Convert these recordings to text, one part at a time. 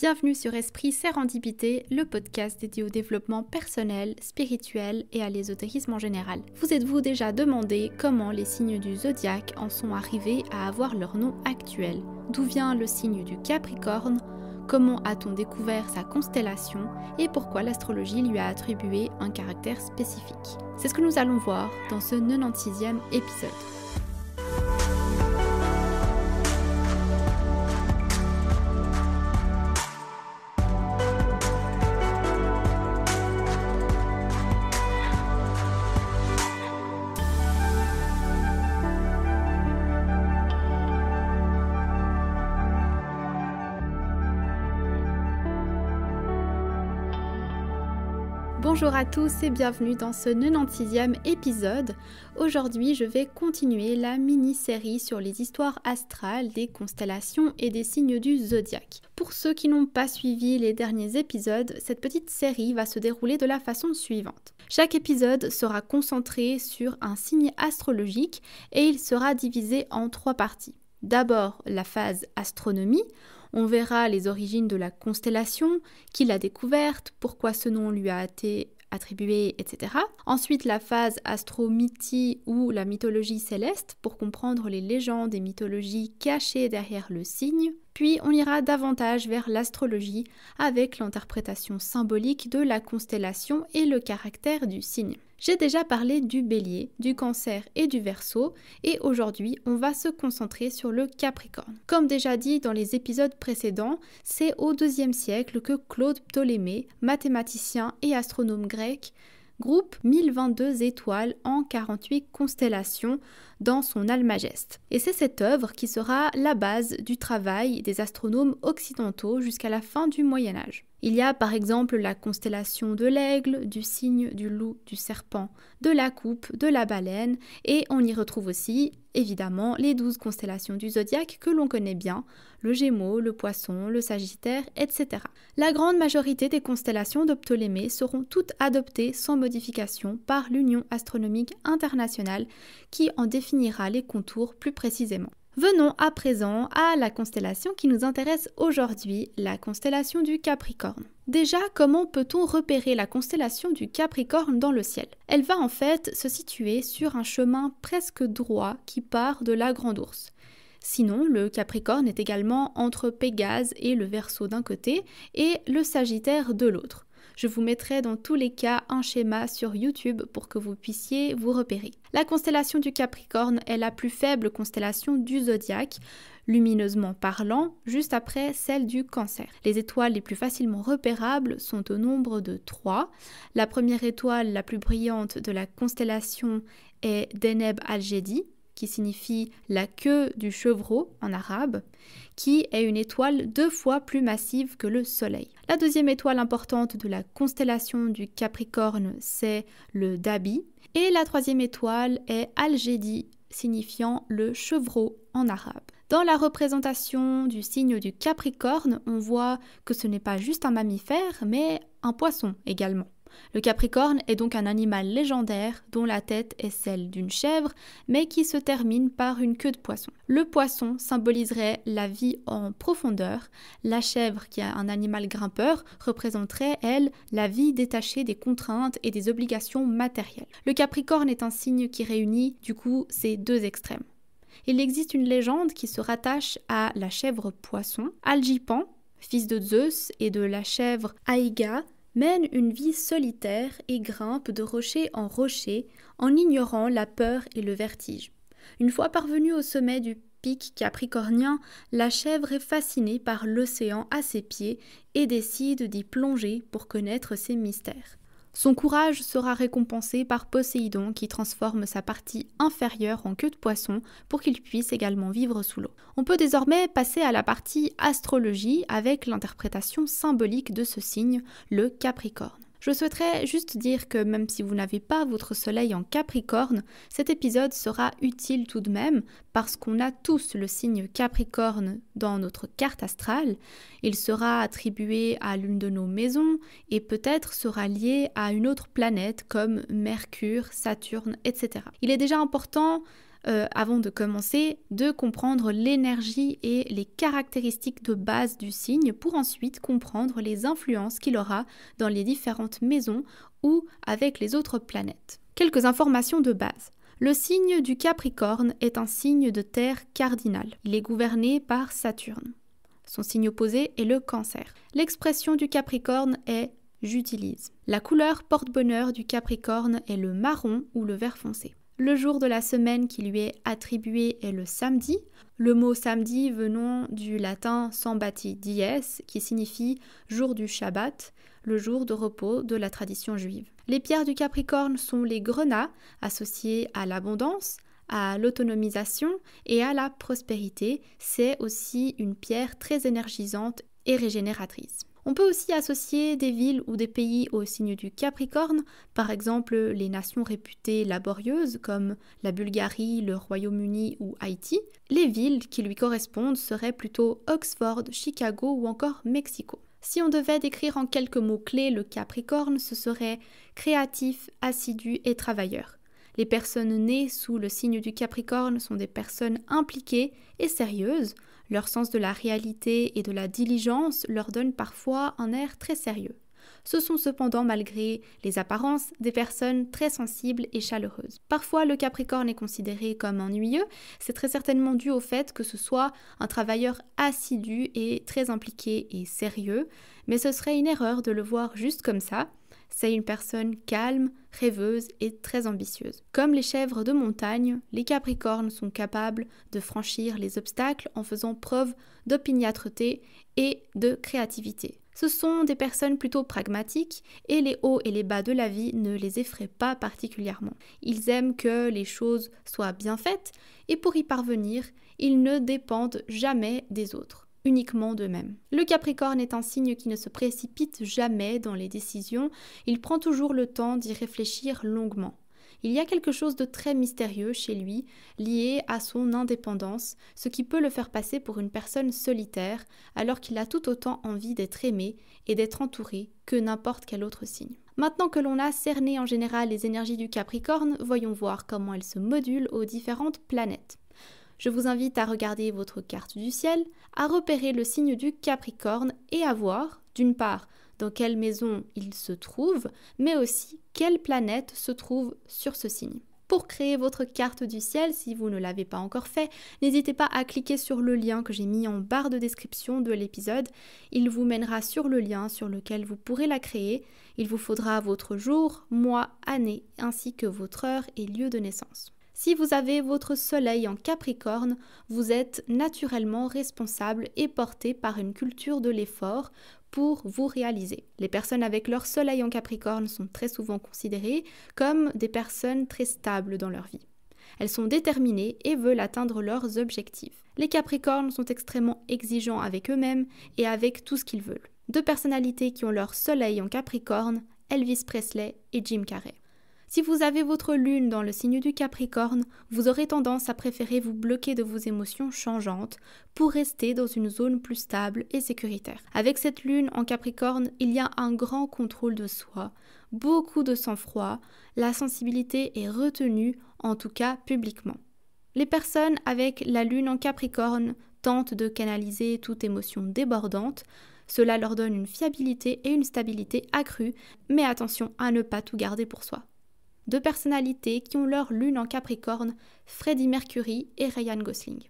Bienvenue sur Esprit Sérendipité, le podcast dédié au développement personnel, spirituel et à l'ésotérisme en général. Vous êtes-vous déjà demandé comment les signes du zodiaque en sont arrivés à avoir leur nom actuel? D'où vient le signe du Capricorne? Comment a-t-on découvert sa constellation et pourquoi l'astrologie lui a attribué un caractère spécifique? C'est ce que nous allons voir dans ce 96e épisode. Bonjour à tous et bienvenue dans ce 96e épisode. Aujourd'hui, je vais continuer la mini-série sur les histoires astrales des constellations et des signes du zodiaque. Pour ceux qui n'ont pas suivi les derniers épisodes, cette petite série va se dérouler de la façon suivante. Chaque épisode sera concentré sur un signe astrologique et il sera divisé en 3 parties. D'abord, la phase astronomie. On verra les origines de la constellation, qui l'a découverte, pourquoi ce nom lui a été attribué, etc. Ensuite, la phase astromythie ou la mythologie céleste, pour comprendre les légendes et mythologies cachées derrière le signe. Puis, on ira davantage vers l'astrologie, avec l'interprétation symbolique de la constellation et le caractère du signe. J'ai déjà parlé du Bélier, du Cancer et du Verseau, et aujourd'hui, on va se concentrer sur le Capricorne. Comme déjà dit dans les épisodes précédents, c'est au IIe siècle que Claude Ptolémée, mathématicien et astronome grec, groupe 1022 étoiles en 48 constellations dans son Almageste. Et c'est cette œuvre qui sera la base du travail des astronomes occidentaux jusqu'à la fin du Moyen-Âge. Il y a par exemple la constellation de l'aigle, du cygne, du loup, du serpent, de la coupe, de la baleine, et on y retrouve aussi, évidemment, les 12 constellations du zodiaque que l'on connaît bien, le Gémeaux, le Poisson, le Sagittaire, etc. La grande majorité des constellations de Ptolémée seront toutes adoptées sans modification par l'Union astronomique internationale qui en définira les contours plus précisément. Venons à présent à la constellation qui nous intéresse aujourd'hui, la constellation du Capricorne. Déjà, comment peut-on repérer la constellation du Capricorne dans le ciel? Elle va en fait se situer sur un chemin presque droit qui part de la Grande Ourse. Sinon, le Capricorne est également entre Pégase et le Verseau d'un côté et le Sagittaire de l'autre. Je vous mettrai dans tous les cas un schéma sur YouTube pour que vous puissiez vous repérer. La constellation du Capricorne est la plus faible constellation du zodiaque, lumineusement parlant, juste après celle du Cancer. Les étoiles les plus facilement repérables sont au nombre de 3. La première étoile la plus brillante de la constellation est Deneb al-Jedi, qui signifie la queue du chevreau en arabe, qui est une étoile 2 fois plus massive que le Soleil. La deuxième étoile importante de la constellation du Capricorne, c'est le Dabi, et la troisième étoile est Al-Jedi, signifiant le chevreau en arabe. Dans la représentation du signe du Capricorne, on voit que ce n'est pas juste un mammifère, mais un poisson également. Le Capricorne est donc un animal légendaire dont la tête est celle d'une chèvre, mais qui se termine par une queue de poisson. Le poisson symboliserait la vie en profondeur. La chèvre, qui est un animal grimpeur, représenterait, elle, la vie détachée des contraintes et des obligations matérielles. Le Capricorne est un signe qui réunit, du coup, ces deux extrêmes. Il existe une légende qui se rattache à la chèvre poisson. Algipan, fils de Zeus et de la chèvre Aïga, mène une vie solitaire et grimpe de rocher en rocher en ignorant la peur et le vertige. Une fois parvenue au sommet du pic capricornien, la chèvre est fascinée par l'océan à ses pieds et décide d'y plonger pour connaître ses mystères. Son courage sera récompensé par Poséidon qui transforme sa partie inférieure en queue de poisson pour qu'il puisse également vivre sous l'eau. On peut désormais passer à la partie astrologie avec l'interprétation symbolique de ce signe, le Capricorne. Je souhaiterais juste dire que même si vous n'avez pas votre soleil en Capricorne, cet épisode sera utile tout de même parce qu'on a tous le signe Capricorne dans notre carte astrale. Il sera attribué à l'une de nos maisons et peut-être sera lié à une autre planète comme Mercure, Saturne, etc. Il est déjà important avant de commencer, de comprendre l'énergie et les caractéristiques de base du signe pour ensuite comprendre les influences qu'il aura dans les différentes maisons ou avec les autres planètes. Quelques informations de base. Le signe du Capricorne est un signe de terre cardinal. Il est gouverné par Saturne. Son signe opposé est le Cancer. L'expression du Capricorne est « j'utilise ». La couleur porte-bonheur du Capricorne est le marron ou le vert foncé. Le jour de la semaine qui lui est attribué est le samedi, le mot samedi venant du latin sambati dies, qui signifie jour du Shabbat, le jour de repos de la tradition juive. Les pierres du Capricorne sont les grenats, associés à l'abondance, à l'autonomisation et à la prospérité. C'est aussi une pierre très énergisante et régénératrice. On peut aussi associer des villes ou des pays au signe du Capricorne, par exemple les nations réputées laborieuses comme la Bulgarie, le Royaume-Uni ou Haïti. Les villes qui lui correspondent seraient plutôt Oxford, Chicago ou encore Mexico. Si on devait décrire en quelques mots-clés le Capricorne, ce serait créatif, assidu et travailleur. Les personnes nées sous le signe du Capricorne sont des personnes impliquées et sérieuses. Leur sens de la réalité et de la diligence leur donne parfois un air très sérieux. Ce sont cependant, malgré les apparences, des personnes très sensibles et chaleureuses. Parfois, le Capricorne est considéré comme ennuyeux. C'est très certainement dû au fait que ce soit un travailleur assidu et très impliqué et sérieux, mais ce serait une erreur de le voir juste comme ça. C'est une personne calme, rêveuse et très ambitieuse. Comme les chèvres de montagne, les Capricornes sont capables de franchir les obstacles en faisant preuve d'opiniâtreté et de créativité. Ce sont des personnes plutôt pragmatiques et les hauts et les bas de la vie ne les effraient pas particulièrement. Ils aiment que les choses soient bien faites et pour y parvenir, ils ne dépendent jamais des autres, uniquement d'eux-mêmes. Le Capricorne est un signe qui ne se précipite jamais dans les décisions, il prend toujours le temps d'y réfléchir longuement. Il y a quelque chose de très mystérieux chez lui, lié à son indépendance, ce qui peut le faire passer pour une personne solitaire, alors qu'il a tout autant envie d'être aimé et d'être entouré que n'importe quel autre signe. Maintenant que l'on a cerné en général les énergies du Capricorne, voyons voir comment elles se modulent aux différentes planètes. Je vous invite à regarder votre carte du ciel, à repérer le signe du Capricorne et à voir, d'une part, dans quelle maison il se trouve, mais aussi quelle planète se trouve sur ce signe. Pour créer votre carte du ciel, si vous ne l'avez pas encore fait, n'hésitez pas à cliquer sur le lien que j'ai mis en barre de description de l'épisode. Il vous mènera sur le lien sur lequel vous pourrez la créer. Il vous faudra votre jour, mois, année, ainsi que votre heure et lieu de naissance. Si vous avez votre soleil en Capricorne, vous êtes naturellement responsable et porté par une culture de l'effort pour vous réaliser. Les personnes avec leur soleil en Capricorne sont très souvent considérées comme des personnes très stables dans leur vie. Elles sont déterminées et veulent atteindre leurs objectifs. Les Capricornes sont extrêmement exigeants avec eux-mêmes et avec tout ce qu'ils veulent. Deux personnalités qui ont leur soleil en Capricorne, Elvis Presley et Jim Carrey. Si vous avez votre lune dans le signe du Capricorne, vous aurez tendance à préférer vous bloquer de vos émotions changeantes pour rester dans une zone plus stable et sécuritaire. Avec cette lune en Capricorne, il y a un grand contrôle de soi, beaucoup de sang-froid, la sensibilité est retenue, en tout cas publiquement. Les personnes avec la lune en Capricorne tentent de canaliser toute émotion débordante. Cela leur donne une fiabilité et une stabilité accrues, mais attention à ne pas tout garder pour soi. Deux personnalités qui ont leur lune en Capricorne, Freddie Mercury et Ryan Gosling.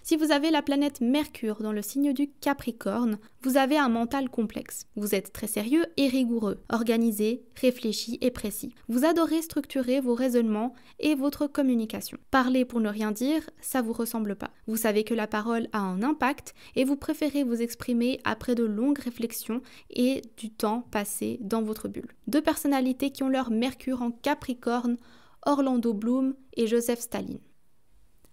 Si vous avez la planète Mercure dans le signe du Capricorne, vous avez un mental complexe. Vous êtes très sérieux et rigoureux, organisé, réfléchi et précis. Vous adorez structurer vos raisonnements et votre communication. Parler pour ne rien dire, ça vous ressemble pas. Vous savez que la parole a un impact et vous préférez vous exprimer après de longues réflexions et du temps passé dans votre bulle. Deux personnalités qui ont leur Mercure en Capricorne, Orlando Bloom et Joseph Stalin.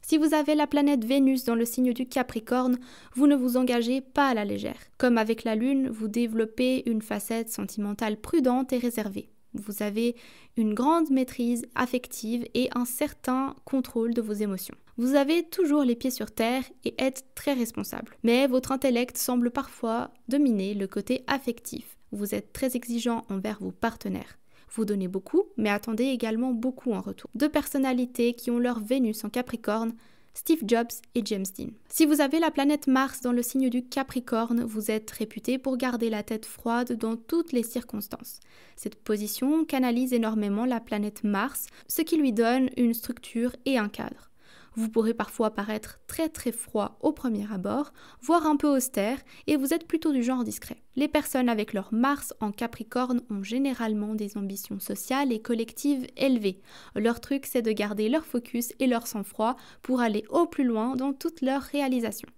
Si vous avez la planète Vénus dans le signe du Capricorne, vous ne vous engagez pas à la légère. Comme avec la Lune, vous développez une facette sentimentale prudente et réservée. Vous avez une grande maîtrise affective et un certain contrôle de vos émotions. Vous avez toujours les pieds sur terre et êtes très responsable. Mais votre intellect semble parfois dominer le côté affectif. Vous êtes très exigeant envers vos partenaires. Vous donnez beaucoup, mais attendez également beaucoup en retour. 2 personnalités qui ont leur Vénus en Capricorne, Steve Jobs et James Dean. Si vous avez la planète Mars dans le signe du Capricorne, vous êtes réputé pour garder la tête froide dans toutes les circonstances. Cette position canalise énormément la planète Mars, ce qui lui donne une structure et un cadre. Vous pourrez parfois paraître très froid au premier abord, voire un peu austère, et vous êtes plutôt du genre discret. Les personnes avec leur Mars en Capricorne ont généralement des ambitions sociales et collectives élevées. Leur truc, c'est de garder leur focus et leur sang-froid pour aller au plus loin dans toutes leurs réalisations.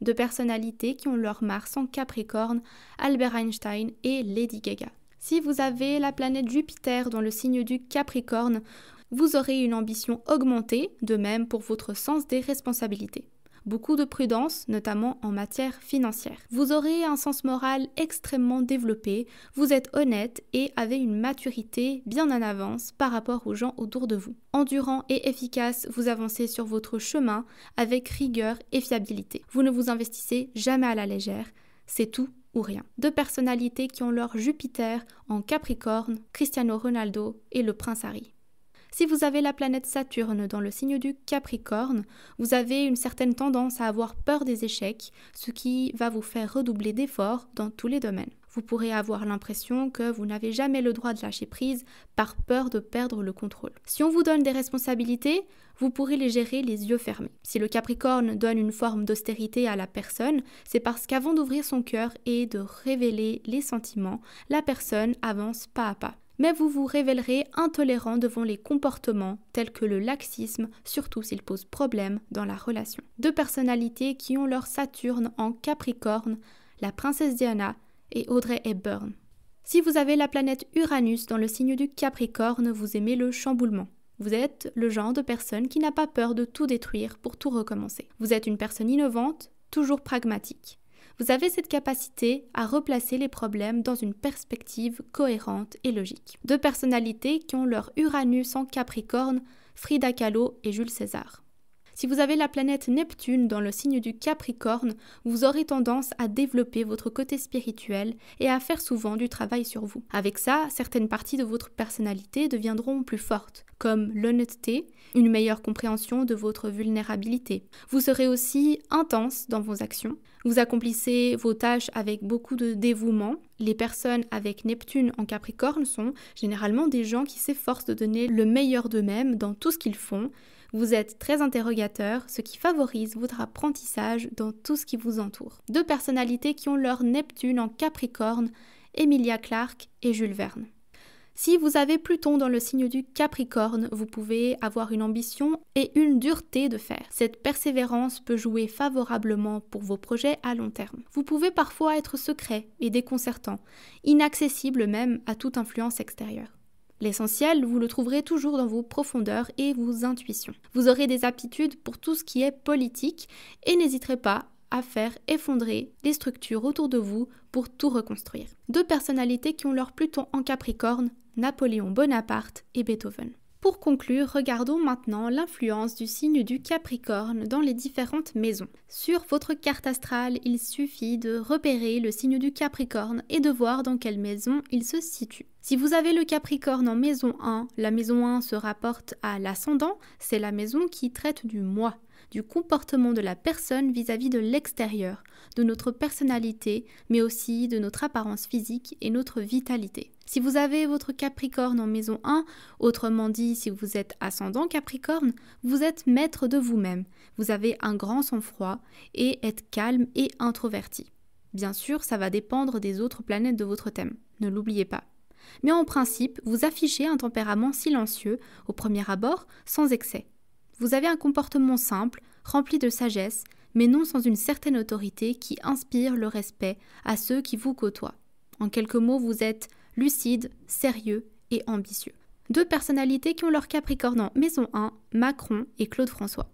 2 personnalités qui ont leur Mars en Capricorne, Albert Einstein et Lady Gaga. Si vous avez la planète Jupiter dans le signe du Capricorne, vous aurez une ambition augmentée, de même pour votre sens des responsabilités. Beaucoup de prudence, notamment en matière financière. Vous aurez un sens moral extrêmement développé, vous êtes honnête et avez une maturité bien en avance par rapport aux gens autour de vous. Endurant et efficace, vous avancez sur votre chemin avec rigueur et fiabilité. Vous ne vous investissez jamais à la légère, c'est tout ou rien. 2 personnalités qui ont leur Jupiter en Capricorne, Cristiano Ronaldo et le prince Harry. Si vous avez la planète Saturne dans le signe du Capricorne, vous avez une certaine tendance à avoir peur des échecs, ce qui va vous faire redoubler d'efforts dans tous les domaines. Vous pourrez avoir l'impression que vous n'avez jamais le droit de lâcher prise par peur de perdre le contrôle. Si on vous donne des responsabilités, vous pourrez les gérer les yeux fermés. Si le Capricorne donne une forme d'austérité à la personne, c'est parce qu'avant d'ouvrir son cœur et de révéler les sentiments, la personne avance pas à pas. Mais vous vous révélerez intolérant devant les comportements tels que le laxisme, surtout s'ils posent problème dans la relation. 2 personnalités qui ont leur Saturne en Capricorne, la princesse Diana et Audrey Hepburn. Si vous avez la planète Uranus dans le signe du Capricorne, vous aimez le chamboulement. Vous êtes le genre de personne qui n'a pas peur de tout détruire pour tout recommencer. Vous êtes une personne innovante, toujours pragmatique. Vous avez cette capacité à replacer les problèmes dans une perspective cohérente et logique. 2 personnalités qui ont leur Uranus en Capricorne, Frida Kahlo et Jules César. Si vous avez la planète Neptune dans le signe du Capricorne, vous aurez tendance à développer votre côté spirituel et à faire souvent du travail sur vous. Avec ça, certaines parties de votre personnalité deviendront plus fortes, comme l'honnêteté, une meilleure compréhension de votre vulnérabilité. Vous serez aussi intense dans vos actions. Vous accomplissez vos tâches avec beaucoup de dévouement. Les personnes avec Neptune en Capricorne sont généralement des gens qui s'efforcent de donner le meilleur d'eux-mêmes dans tout ce qu'ils font. Vous êtes très interrogateur, ce qui favorise votre apprentissage dans tout ce qui vous entoure. 2 personnalités qui ont leur Neptune en Capricorne, Emilia Clarke et Jules Verne. Si vous avez Pluton dans le signe du Capricorne, vous pouvez avoir une ambition et une dureté de fer. Cette persévérance peut jouer favorablement pour vos projets à long terme. Vous pouvez parfois être secret et déconcertant, inaccessible même à toute influence extérieure. L'essentiel, vous le trouverez toujours dans vos profondeurs et vos intuitions. Vous aurez des aptitudes pour tout ce qui est politique et n'hésiterez pas à faire effondrer les structures autour de vous pour tout reconstruire. 2 personnalités qui ont leur Pluton en Capricorne, Napoléon Bonaparte et Beethoven. Pour conclure, regardons maintenant l'influence du signe du Capricorne dans les différentes maisons. Sur votre carte astrale, il suffit de repérer le signe du Capricorne et de voir dans quelle maison il se situe. Si vous avez le Capricorne en maison 1, la maison 1 se rapporte à l'ascendant, c'est la maison qui traite du moi, du comportement de la personne vis-à-vis de l'extérieur, de notre personnalité, mais aussi de notre apparence physique et notre vitalité. Si vous avez votre Capricorne en maison 1, autrement dit si vous êtes ascendant Capricorne, vous êtes maître de vous-même. Vous avez un grand sang-froid et êtes calme et introverti. Bien sûr, ça va dépendre des autres planètes de votre thème, ne l'oubliez pas. Mais en principe, vous affichez un tempérament silencieux, au premier abord, sans excès. Vous avez un comportement simple, rempli de sagesse, mais non sans une certaine autorité qui inspire le respect à ceux qui vous côtoient. En quelques mots, vous êtes lucide, sérieux et ambitieux. 2 personnalités qui ont leur Capricorne en maison 1, Macron et Claude François.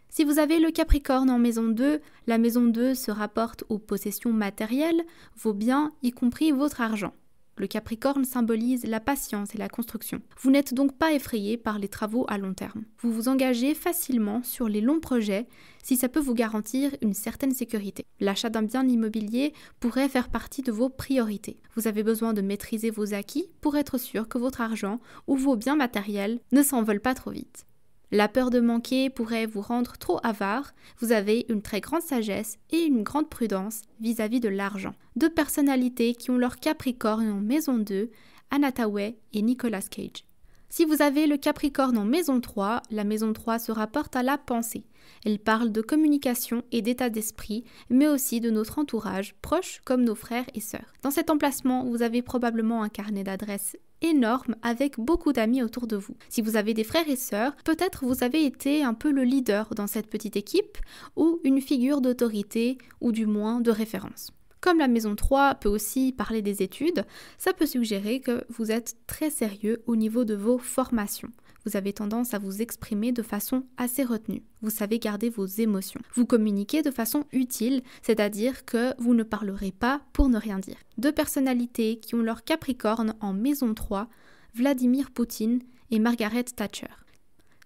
Si vous avez le Capricorne en maison 2, la maison 2 se rapporte aux possessions matérielles, vos biens, y compris votre argent. Le Capricorne symbolise la patience et la construction. Vous n'êtes donc pas effrayé par les travaux à long terme. Vous vous engagez facilement sur les longs projets si ça peut vous garantir une certaine sécurité. L'achat d'un bien immobilier pourrait faire partie de vos priorités. Vous avez besoin de maîtriser vos acquis pour être sûr que votre argent ou vos biens matériels ne s'envolent pas trop vite. La peur de manquer pourrait vous rendre trop avare, vous avez une très grande sagesse et une grande prudence vis-à-vis de l'argent. Deux personnalités qui ont leur Capricorne en maison 2, Anna Thaouet et Nicolas Cage. Si vous avez le Capricorne en maison 3, la maison 3 se rapporte à la pensée. Elle parle de communication et d'état d'esprit, mais aussi de notre entourage, proche comme nos frères et sœurs. Dans cet emplacement, vous avez probablement un carnet d'adresses énorme avec beaucoup d'amis autour de vous. Si vous avez des frères et sœurs, peut-être vous avez été un peu le leader dans cette petite équipe ou une figure d'autorité ou du moins de référence. Comme la maison 3 peut aussi parler des études, ça peut suggérer que vous êtes très sérieux au niveau de vos formations. Vous avez tendance à vous exprimer de façon assez retenue. Vous savez garder vos émotions. Vous communiquez de façon utile, c'est-à-dire que vous ne parlerez pas pour ne rien dire. Deux personnalités qui ont leur Capricorne en maison 3, Vladimir Poutine et Margaret Thatcher.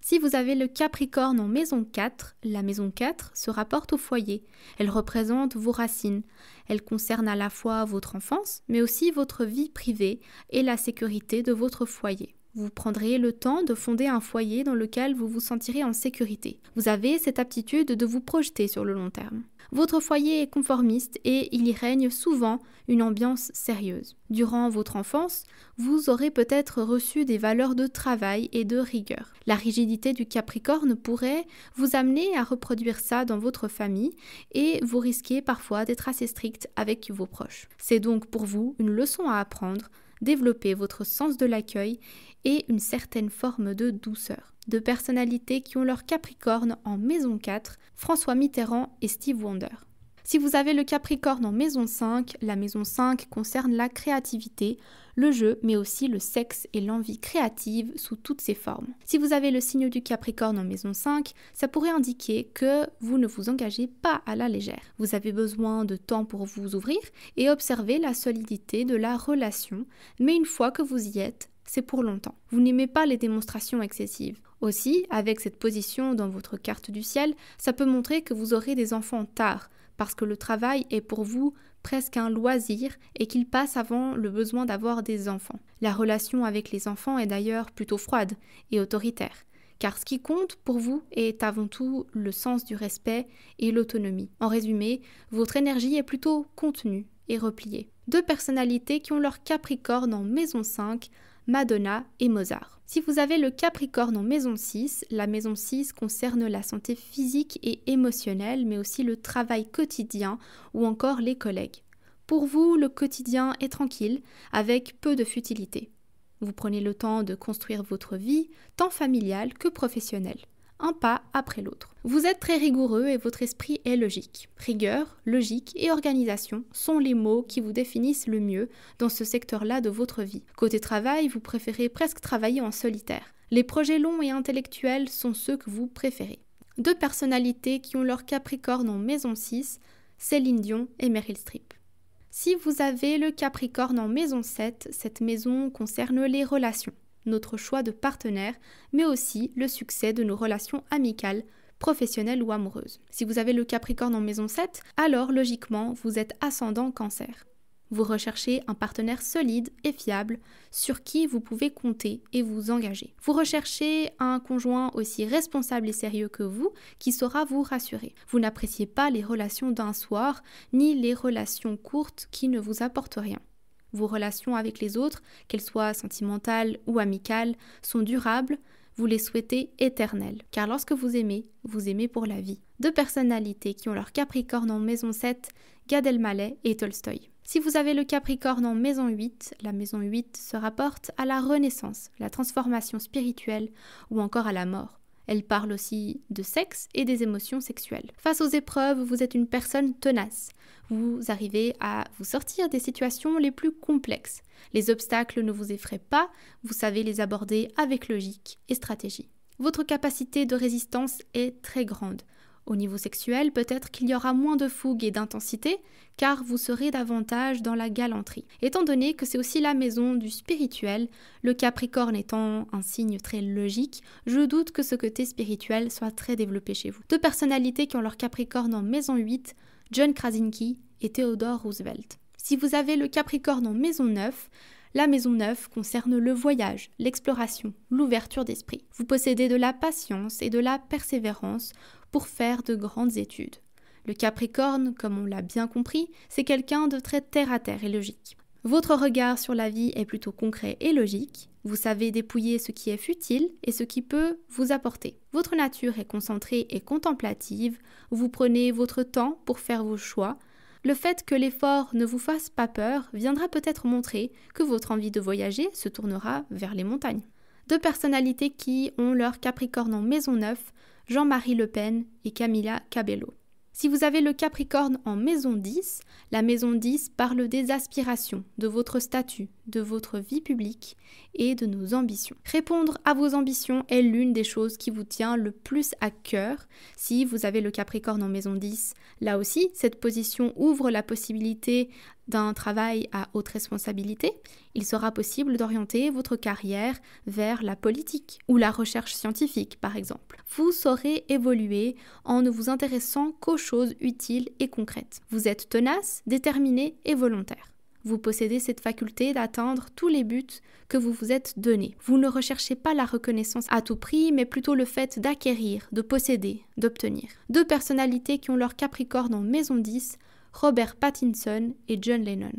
Si vous avez le Capricorne en maison 4, la maison 4 se rapporte au foyer. Elle représente vos racines. Elle concerne à la fois votre enfance, mais aussi votre vie privée et la sécurité de votre foyer. Vous prendrez le temps de fonder un foyer dans lequel vous vous sentirez en sécurité. Vous avez cette aptitude de vous projeter sur le long terme. Votre foyer est conformiste et il y règne souvent une ambiance sérieuse. Durant votre enfance, vous aurez peut-être reçu des valeurs de travail et de rigueur. La rigidité du Capricorne pourrait vous amener à reproduire ça dans votre famille et vous risquez parfois d'être assez strict avec vos proches. C'est donc pour vous une leçon à apprendre. Développer votre sens de l'accueil et une certaine forme de douceur. Deux personnalités qui ont leur Capricorne en maison 4, François Mitterrand et Steve Wonder. Si vous avez le Capricorne en maison 5, la maison 5 concerne la créativité, le jeu, mais aussi le sexe et l'envie créative sous toutes ses formes. Si vous avez le signe du Capricorne en maison 5, ça pourrait indiquer que vous ne vous engagez pas à la légère. Vous avez besoin de temps pour vous ouvrir et observer la solidité de la relation, mais une fois que vous y êtes, c'est pour longtemps. Vous n'aimez pas les démonstrations excessives. Aussi, avec cette position dans votre carte du ciel, ça peut montrer que vous aurez des enfants tard, parce que le travail est pour vous presque un loisir et qu'il passe avant le besoin d'avoir des enfants. La relation avec les enfants est d'ailleurs plutôt froide et autoritaire, car ce qui compte pour vous est avant tout le sens du respect et l'autonomie. En résumé, votre énergie est plutôt contenue et repliée. Deux personnalités qui ont leur Capricorne en maison 5, Madonna et Mozart. Si vous avez le Capricorne en maison 6, la maison 6 concerne la santé physique et émotionnelle, mais aussi le travail quotidien ou encore les collègues. Pour vous, le quotidien est tranquille, avec peu de futilité. Vous prenez le temps de construire votre vie, tant familiale que professionnelle, un pas après l'autre. Vous êtes très rigoureux et votre esprit est logique. Rigueur, logique et organisation sont les mots qui vous définissent le mieux dans ce secteur-là de votre vie. Côté travail, vous préférez presque travailler en solitaire. Les projets longs et intellectuels sont ceux que vous préférez. Deux personnalités qui ont leur Capricorne en maison 6, Céline Dion et Meryl Streep. Si vous avez le Capricorne en maison 7, cette maison concerne les relations, notre choix de partenaire, mais aussi le succès de nos relations amicales, professionnelles ou amoureuses. Si vous avez le Capricorne en maison 7, alors logiquement, vous êtes ascendant Cancer. Vous recherchez un partenaire solide et fiable sur qui vous pouvez compter et vous engager. Vous recherchez un conjoint aussi responsable et sérieux que vous qui saura vous rassurer. Vous n'appréciez pas les relations d'un soir ni les relations courtes qui ne vous apportent rien. Vos relations avec les autres, qu'elles soient sentimentales ou amicales, sont durables, vous les souhaitez éternelles. Car lorsque vous aimez pour la vie. Deux personnalités qui ont leur Capricorne en maison 7, Gad Elmaleh et Tolstoï. Si vous avez le Capricorne en maison 8, la maison 8 se rapporte à la renaissance, la transformation spirituelle ou encore à la mort. Elle parle aussi de sexe et des émotions sexuelles. Face aux épreuves, vous êtes une personne tenace. Vous arrivez à vous sortir des situations les plus complexes. Les obstacles ne vous effraient pas, vous savez les aborder avec logique et stratégie. Votre capacité de résistance est très grande. Au niveau sexuel, peut-être qu'il y aura moins de fougue et d'intensité, car vous serez davantage dans la galanterie. Étant donné que c'est aussi la maison du spirituel, le Capricorne étant un signe très logique, je doute que ce côté spirituel soit très développé chez vous. Deux personnalités qui ont leur Capricorne en maison 8, John Krasinski et Theodore Roosevelt. Si vous avez le Capricorne en maison 9, la maison 9 concerne le voyage, l'exploration, l'ouverture d'esprit. Vous possédez de la patience et de la persévérance pour faire de grandes études. Le Capricorne, comme on l'a bien compris, c'est quelqu'un de très terre-à-terre et logique. Votre regard sur la vie est plutôt concret et logique. Vous savez dépouiller ce qui est futile et ce qui peut vous apporter. Votre nature est concentrée et contemplative. Vous prenez votre temps pour faire vos choix. Le fait que l'effort ne vous fasse pas peur viendra peut-être montrer que votre envie de voyager se tournera vers les montagnes. Deux personnalités qui ont leur Capricorne en maison 9, Jean-Marie Le Pen et Camila Cabello. Si vous avez le Capricorne en maison 10, la maison 10 parle des aspirations, de votre statut, de votre vie publique et de nos ambitions. Répondre à vos ambitions est l'une des choses qui vous tient le plus à cœur. Si vous avez le Capricorne en maison 10, là aussi, cette position ouvre la possibilité d'un travail à haute responsabilité. Il sera possible d'orienter votre carrière vers la politique ou la recherche scientifique, par exemple. Vous saurez évoluer en ne vous intéressant qu'aux choses utiles et concrètes. Vous êtes tenace, déterminé et volontaire. Vous possédez cette faculté d'atteindre tous les buts que vous vous êtes donnés. Vous ne recherchez pas la reconnaissance à tout prix, mais plutôt le fait d'acquérir, de posséder, d'obtenir. Deux personnalités qui ont leur Capricorne en maison 10, Robert Pattinson et John Lennon.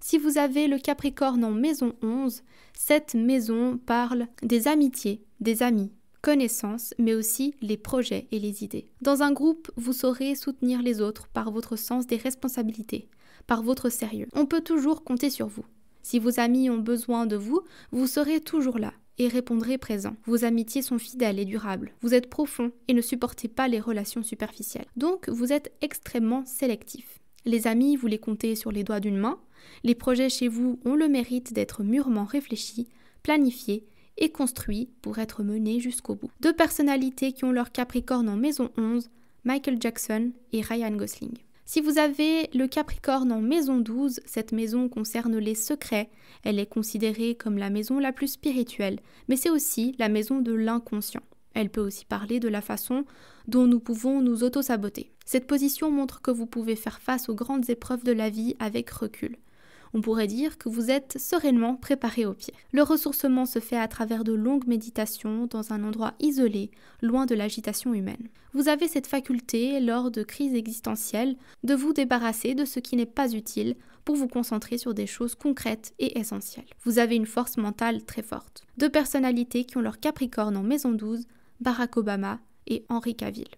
Si vous avez le Capricorne en maison 11, cette maison parle des amitiés, des amis, connaissances, mais aussi les projets et les idées. Dans un groupe, vous saurez soutenir les autres par votre sens des responsabilités, par votre sérieux. On peut toujours compter sur vous. Si vos amis ont besoin de vous, vous serez toujours là et répondrez présent. Vos amitiés sont fidèles et durables. Vous êtes profond et ne supportez pas les relations superficielles. Donc, vous êtes extrêmement sélectif. Les amis, vous les comptez sur les doigts d'une main. Les projets chez vous ont le mérite d'être mûrement réfléchis, planifiés et construits pour être menés jusqu'au bout. Deux personnalités qui ont leur Capricorne en maison 11, Michael Jackson et Ryan Gosling. Si vous avez le Capricorne en maison 12, cette maison concerne les secrets. Elle est considérée comme la maison la plus spirituelle, mais c'est aussi la maison de l'inconscient. Elle peut aussi parler de la façon dont nous pouvons nous auto-saboter. Cette position montre que vous pouvez faire face aux grandes épreuves de la vie avec recul. On pourrait dire que vous êtes sereinement préparé au pire. Le ressourcement se fait à travers de longues méditations dans un endroit isolé, loin de l'agitation humaine. Vous avez cette faculté, lors de crises existentielles, de vous débarrasser de ce qui n'est pas utile pour vous concentrer sur des choses concrètes et essentielles. Vous avez une force mentale très forte. Deux personnalités qui ont leur Capricorne en maison 12, Barack Obama et Henry Cavill.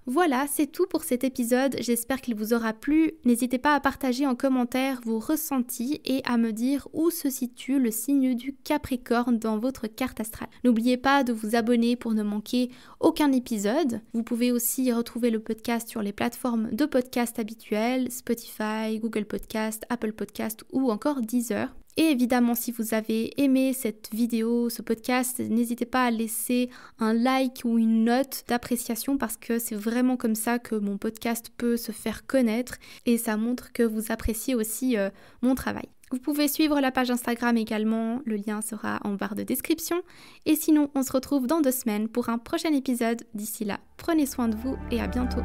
Voilà, c'est tout pour cet épisode, j'espère qu'il vous aura plu. N'hésitez pas à partager en commentaire vos ressentis et à me dire où se situe le signe du Capricorne dans votre carte astrale. N'oubliez pas de vous abonner pour ne manquer aucun épisode. Vous pouvez aussi retrouver le podcast sur les plateformes de podcast habituelles, Spotify, Google Podcast, Apple Podcast ou encore Deezer. Et évidemment, si vous avez aimé cette vidéo, ce podcast, n'hésitez pas à laisser un like ou une note d'appréciation parce que c'est vraiment comme ça que mon podcast peut se faire connaître et ça montre que vous appréciez aussi mon travail. Vous pouvez suivre la page Instagram également, le lien sera en barre de description. Et sinon, on se retrouve dans 2 semaines pour un prochain épisode. D'ici là, prenez soin de vous et à bientôt.